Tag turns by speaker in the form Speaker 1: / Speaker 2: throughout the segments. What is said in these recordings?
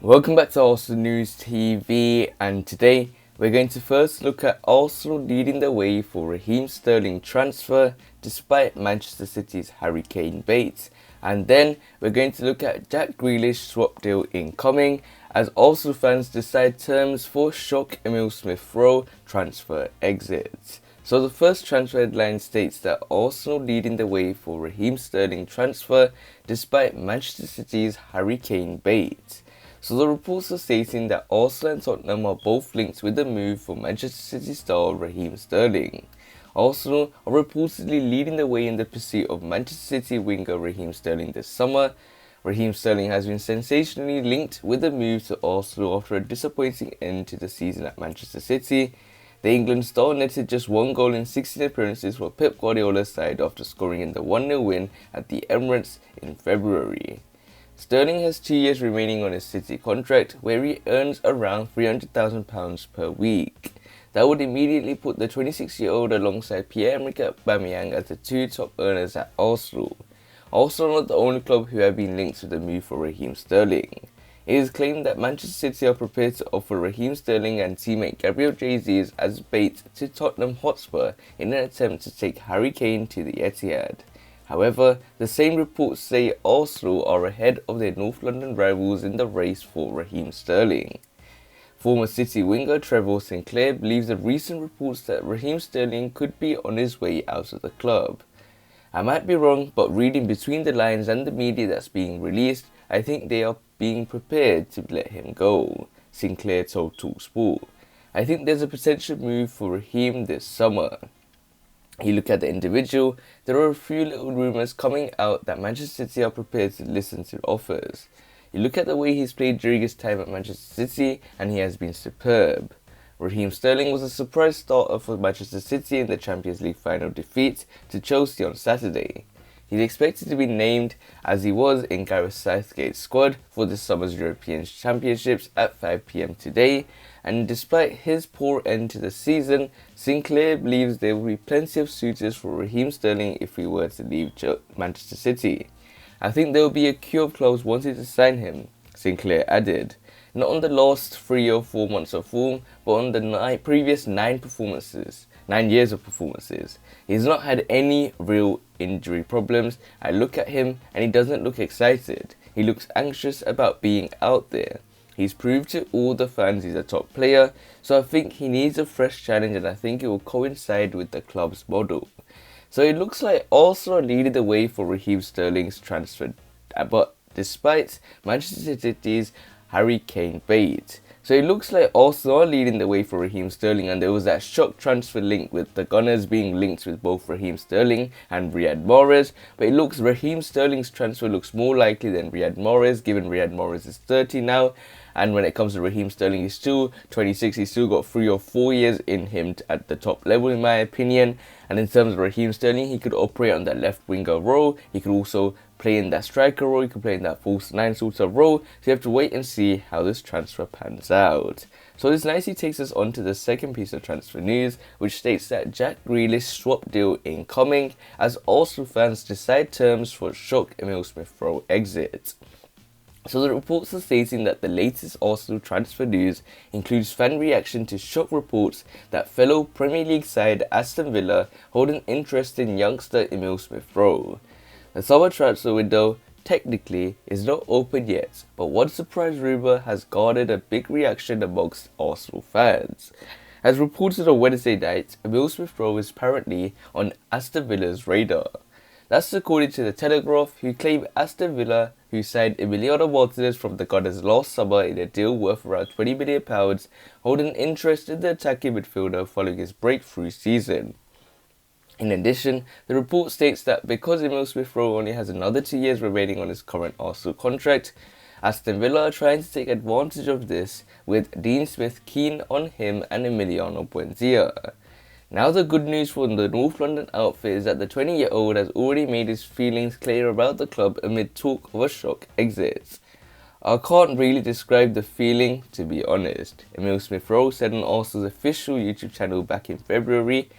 Speaker 1: Welcome back to Arsenal News TV, and today we're going to first look at Arsenal leading the way for Raheem Sterling transfer despite Manchester City's Harry Kane bait, and then we're going to look at Jack Grealish swap deal incoming as Arsenal fans decide terms for shock Emile Smith Rowe transfer exit. So the first transfer headline states that Arsenal leading the way for Raheem Sterling transfer despite Manchester City's Harry Kane bait. So the reports are stating that Arsenal and Tottenham are both linked with the move for Manchester City star Raheem Sterling. Arsenal are reportedly leading the way in the pursuit of Manchester City winger Raheem Sterling this summer. Raheem Sterling has been sensationally linked with the move to Arsenal after a disappointing end to the season at Manchester City. The England star netted just one goal in 16 appearances for Pep Guardiola's side after scoring in the 1-0 win at the Emirates in February. Sterling has 2 years remaining on his City contract, where he earns around £300,000 per week. That would immediately put the 26-year-old alongside Pierre-Emerick Aubameyang as the two top earners at Arsenal. Arsenal are not the only club who have been linked with the move for Raheem Sterling. It is claimed that Manchester City are prepared to offer Raheem Sterling and teammate Gabriel Jesus as bait to Tottenham Hotspur in an attempt to take Harry Kane to the Etihad. However, the same reports say Arsenal are ahead of their North London rivals in the race for Raheem Sterling. Former City winger Trevor Sinclair believes the recent reports that Raheem Sterling could be on his way out of the club. I might be wrong, but reading between the lines and the media that's being released, I think they are being prepared to let him go, Sinclair told TalkSport. I think there's a potential move for Raheem this summer. You look at the individual, there are a few little rumours coming out that Manchester City are prepared to listen to offers. You look at the way he's played during his time at Manchester City and he has been superb. Raheem Sterling was a surprise starter for Manchester City in the Champions League final defeat to Chelsea on Saturday. He's expected to be named, as he was in Gareth Southgate's squad for this summer's European Championships at 5 p.m. today, and despite his poor end to the season, Sinclair believes there will be plenty of suitors for Raheem Sterling if he were to leave Manchester City. I think there will be a queue of clubs wanting to sign him, Sinclair added. Not on the last 3 or 4 months of form, but on the previous 9 years of performances. He's not had any real injury problems. I look at him and he doesn't look excited. He looks anxious about being out there. He's proved to all the fans he's a top player, so I think he needs a fresh challenge and I think it will coincide with the club's model. So it looks like Arsenal are leading the way for Raheem Sterling's transfer, but despite Manchester City's Harry Kane bait. So it looks like Arsenal are leading the way for Raheem Sterling, and there was that shock transfer link with the Gunners being linked with both Raheem Sterling and Riyad Mahrez, but it looks Raheem Sterling's transfer looks more likely than Riyad Mahrez, given Riyad Mahrez is 30 now, and when it comes to Raheem Sterling, he's still 26, he's still got 3 or 4 years in him at the top level in my opinion. And in terms of Raheem Sterling, he could operate on that left winger role, he could also play in that striker role, he could play in that false 9 sort of role, so you have to wait and see how this transfer pans out. So this nicely takes us on to the second piece of transfer news, which states that Jack Grealish swap deal incoming as Arsenal fans decide terms for shock Emile Smith Rowe exit. So the reports are stating that the latest Arsenal transfer news includes fan reaction to shock reports that fellow Premier League side Aston Villa hold an interest in youngster Emile Smith Rowe. The summer transfer window, technically, is not open yet, but one surprise rumour has garnered a big reaction amongst Arsenal fans. As reported on Wednesday night, Emile Smith Rowe is apparently on Aston Villa's radar. That's according to the Telegraph, who claim Aston Villa, who signed Emiliano Martinez from the Gunners last summer in a deal worth around £20 million, hold an interest in the attacking midfielder following his breakthrough season. In addition, the report states that because Emile Smith Rowe only has another 2 years remaining on his current Arsenal contract, Aston Villa are trying to take advantage of this, with Dean Smith keen on him and Emiliano Buendia. Now the good news for the North London outfit is that the 20-year-old has already made his feelings clear about the club amid talk of a shock exit. I can't really describe the feeling, to be honest, Emile Smith Rowe said on Arsenal's official YouTube channel back in February.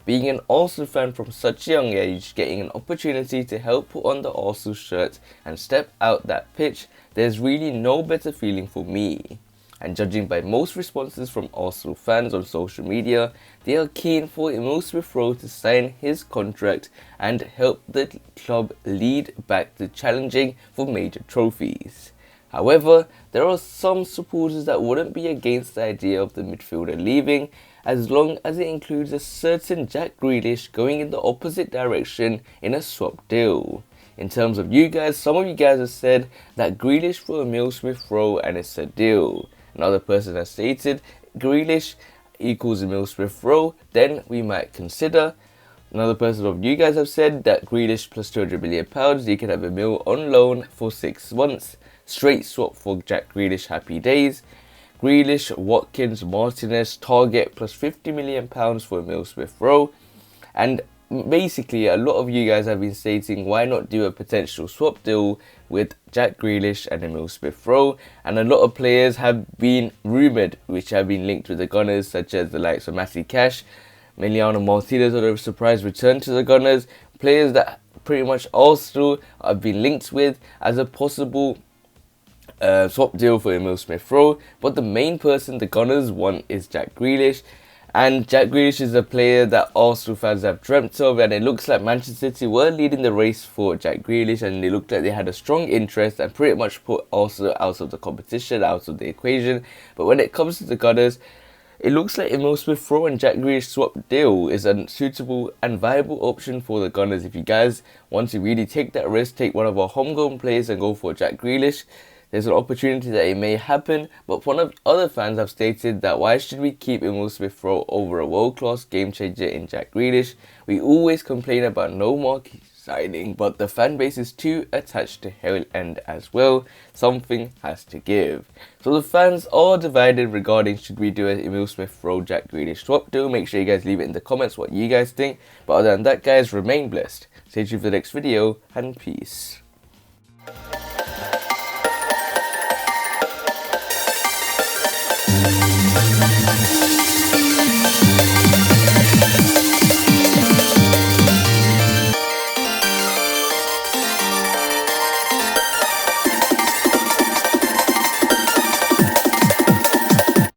Speaker 1: being an Arsenal fan from such a young age, getting an opportunity to help put on the Arsenal shirt and step out that pitch, there's really no better feeling for me. And judging by most responses from Arsenal fans on social media, they are keen for Emile Smith Rowe to sign his contract and help the club lead back to challenging for major trophies. However, there are some supporters that wouldn't be against the idea of the midfielder leaving, as long as it includes a certain Jack Grealish going in the opposite direction in a swap deal. In terms of you guys, some of you guys have said that Grealish for Emile Smith Rowe and it's a deal. Another person has stated Grealish equals Emile Smith Rowe, then we might consider. Another person of you guys have said that Grealish plus £200 million, you can have Emile on loan for 6 months. Straight swap for Jack Grealish, happy days. Grealish, Watkins, Martinez, target plus £50 million for Emile Smith Rowe. And basically, a lot of you guys have been stating why not do a potential swap deal with Jack Grealish and Emile Smith Rowe, and a lot of players have been rumoured which have been linked with the Gunners, such as the likes of Matty Cash, Emiliano Martinez on a surprise return to the Gunners, players that pretty much Arsenal have been linked with as a possible swap deal for Emile Smith Rowe. But the main person the Gunners want is Jack Grealish. And Jack Grealish is a player that Arsenal fans have dreamt of, and it looks like Manchester City were leading the race for Jack Grealish, and it looked like they had a strong interest and pretty much put Arsenal out of the competition, out of the equation. But when it comes to the Gunners, it looks like Emile Smith Rowe and Jack Grealish swap deal is a suitable and viable option for the Gunners. If you guys want to really take that risk, take one of our homegrown players and go for Jack Grealish, there's an opportunity that it may happen. But one of other fans have stated that why should we keep Emile Smith Rowe over a world-class game changer in Jack Grealish? We always complain about no marquee signing, but the fan base is too attached to Hell End as well. Something has to give. So the fans are divided regarding should we do an Emile Smith Rowe Jack Grealish swap deal. Make sure you guys leave it in the comments what you guys think. But other than that, guys, remain blessed. Stay tuned for the next video, and peace.